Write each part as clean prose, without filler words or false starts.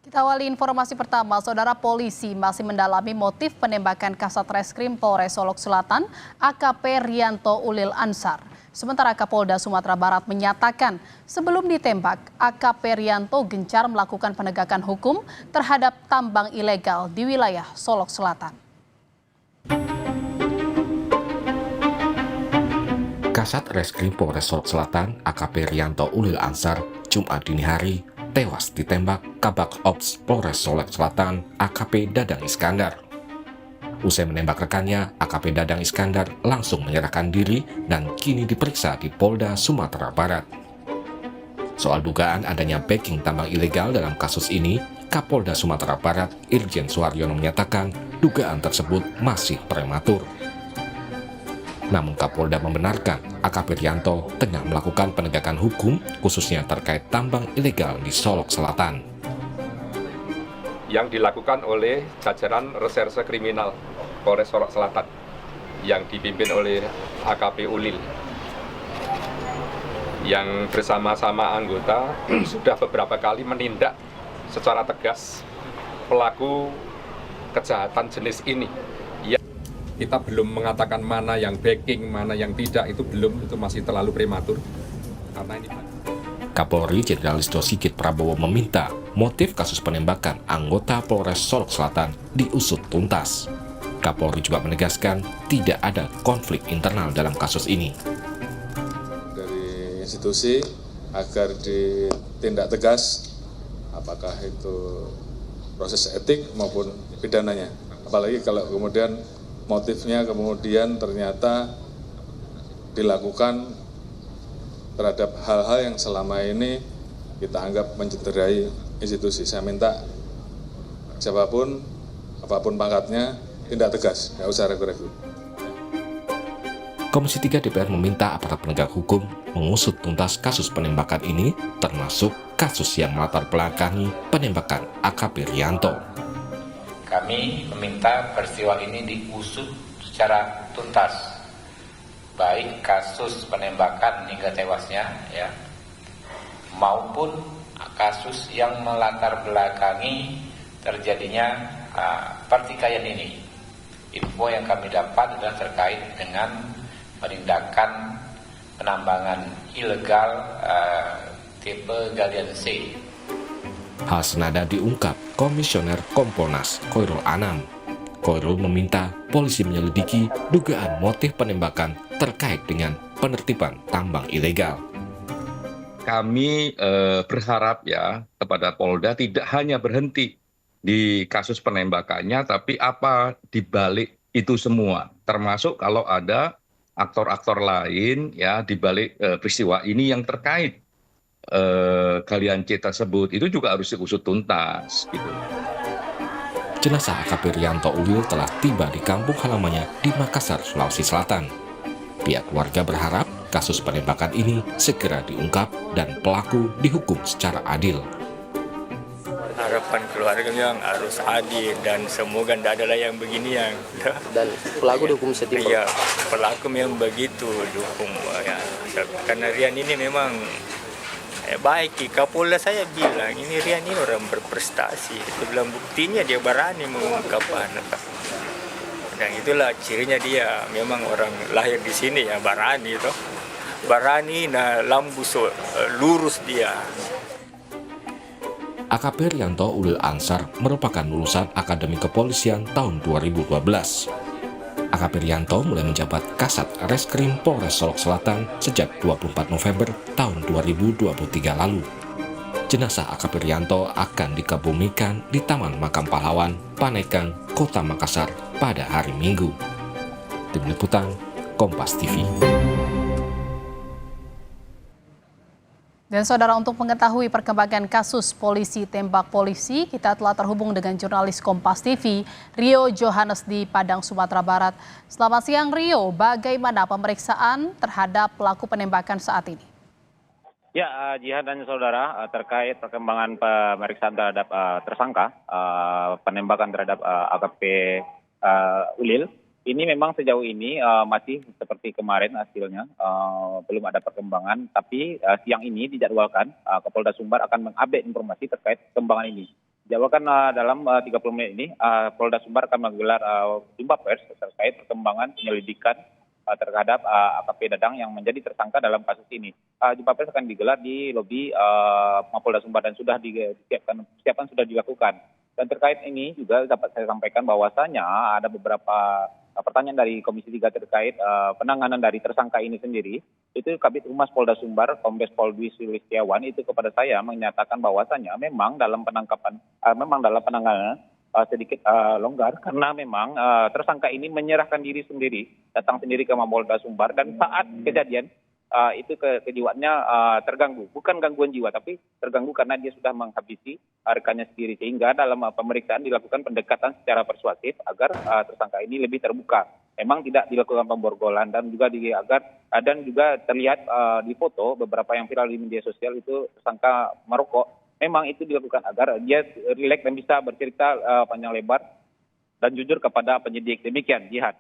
Kita awali informasi pertama, Saudara Polisi masih mendalami motif penembakan Kasat Reskrim Polres Solok Selatan, AKP Rianto Ulil Ansar. Sementara Kapolda Sumatera Barat menyatakan sebelum ditembak, AKP Rianto gencar melakukan penegakan hukum terhadap tambang ilegal di wilayah Solok Selatan. Kasat Reskrim Polres Solok Selatan, AKP Rianto Ulil Ansar, Jumat dini hari, tewas ditembak Kabak Ops Polres Solok Selatan, AKP Dadang Iskandar. Usai menembak rekannya, AKP Dadang Iskandar langsung menyerahkan diri dan kini diperiksa di Polda Sumatera Barat. Soal dugaan adanya backing tambang ilegal dalam kasus ini, Kapolda Sumatera Barat, Irjen Suharyono menyatakan dugaan tersebut masih prematur. Namun Kapolda membenarkan AKP Rianto tengah melakukan penegakan hukum khususnya terkait tambang ilegal di Solok Selatan. Yang dilakukan oleh jajaran Reserse Kriminal Polres Solok Selatan yang dipimpin oleh AKP Ulil yang bersama-sama anggota sudah beberapa kali menindak secara tegas pelaku kejahatan jenis ini. Kita belum mengatakan mana yang backing, mana yang tidak, itu masih terlalu prematur. Karena ini Kapolri Jenderal Listio Sigit Prabowo meminta motif kasus penembakan anggota Polres Solok Selatan diusut tuntas. Kapolri juga menegaskan tidak ada konflik internal dalam kasus ini. Dari institusi agar ditindak tegas, apakah itu proses etik maupun pidananya. Apalagi kalau kemudian motifnya kemudian ternyata dilakukan terhadap hal-hal yang selama ini kita anggap mencederai institusi. Saya minta siapapun, apapun pangkatnya, tindak tegas, nggak usah ragu-ragu. Komisi 3 DPR meminta aparat penegak hukum mengusut tuntas kasus penembakan ini, termasuk kasus yang melatar belakangi penembakan AKP Rianto. Kami meminta peristiwa ini diusut secara tuntas, baik kasus penembakan hingga tewasnya, ya, maupun kasus yang melatar belakangi terjadinya pertikaian ini. Info yang kami dapat adalah terkait dengan penindakan penambangan ilegal tipe galian C. Hal senada diungkap Komisioner Kompolnas Khoirul Anam. Khoirul meminta polisi menyelidiki dugaan motif penembakan terkait dengan penertiban tambang ilegal. kami berharap ya kepada Polda tidak hanya berhenti di kasus penembakannya, tapi apa dibalik itu semua, termasuk kalau ada aktor-aktor lain ya dibalik peristiwa ini yang terkait galian C tersebut, itu juga harus diusut tuntas gitu. Jenazah AKP Rianto Ulil telah tiba di kampung halamannya di Makassar, Sulawesi Selatan. Pihak keluarga berharap kasus penembakan ini segera diungkap dan pelaku dihukum secara adil. Harapan keluarga yang harus adil dan semoga tidak ada yang beginian. Dan pelaku dihukum setimpal. Iya, pelaku yang begitu dihukum ya. Karena Rian ini memang baik. Kapolda saya bilang ini Rian ini orang berprestasi. Dia bilang buktinya dia berani mengungkapkan. Dan itulah cirinya dia memang orang lahir di sini ya, berani itu. Berani, nah lambu lurus dia. AKP Rianto Ulil Ansar merupakan lulusan Akademi Kepolisian tahun 2012. AKP Rianto mulai menjabat Kasat Reskrim Polres Solok Selatan sejak 24 November tahun 2023 lalu. Jenazah AKP Rianto akan dikebumikan di Taman Makam Pahlawan, Panekang, Kota Makassar pada hari Minggu. Tim Liputan, Kompas TV. Dan saudara, untuk mengetahui perkembangan kasus polisi tembak polisi, kita telah terhubung dengan jurnalis Kompas TV, Rio Johannes di Padang, Sumatera Barat. Selamat siang Rio, bagaimana pemeriksaan terhadap pelaku penembakan saat ini? Ya, Jihan dan saudara, terkait perkembangan pemeriksaan terhadap tersangka penembakan terhadap AKP Ulil, ini memang sejauh ini masih seperti kemarin hasilnya, belum ada perkembangan, tapi siang ini dijadwalkan Kapolda Sumbar akan mengupdate informasi terkait perkembangan ini. Jawabkan dalam 30 menit ini, Polda Sumbar akan menggelar jumpa pers terkait perkembangan penyelidikan terhadap AKP Dadang yang menjadi tersangka dalam kasus ini. Jumpa pers akan digelar di lobi Mapolda Sumbar dan sudah persiapan sudah dilakukan. Dan terkait ini juga dapat saya sampaikan bahwasanya ada beberapa pertanyaan dari Komisi 3 terkait penanganan dari tersangka ini sendiri. Itu Kabid Humas Polda Sumbar, Kombes Pol Dwi Sulistiawan itu kepada saya menyatakan bahwasanya memang dalam penanganan sedikit longgar karena memang tersangka ini menyerahkan diri sendiri, datang sendiri ke Mapolda Sumbar dan saat kejadian itu kejiwaannya terganggu, bukan gangguan jiwa tapi terganggu karena dia sudah menghabisi rekannya sendiri, sehingga dalam pemeriksaan dilakukan pendekatan secara persuasif agar tersangka ini lebih terbuka. Memang tidak dilakukan pemborgolan dan juga terlihat di foto beberapa yang viral di media sosial itu tersangka merokok. Memang itu dilakukan agar dia rileks dan bisa bercerita panjang lebar dan jujur kepada penyidik. Demikian, Jihad.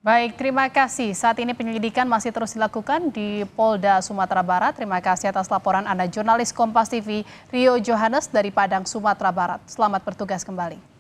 Baik, terima kasih. Saat ini penyelidikan masih terus dilakukan di Polda Sumatera Barat. Terima kasih atas laporan Anda, jurnalis Kompas TV Rio Johannes dari Padang, Sumatera Barat. Selamat bertugas kembali.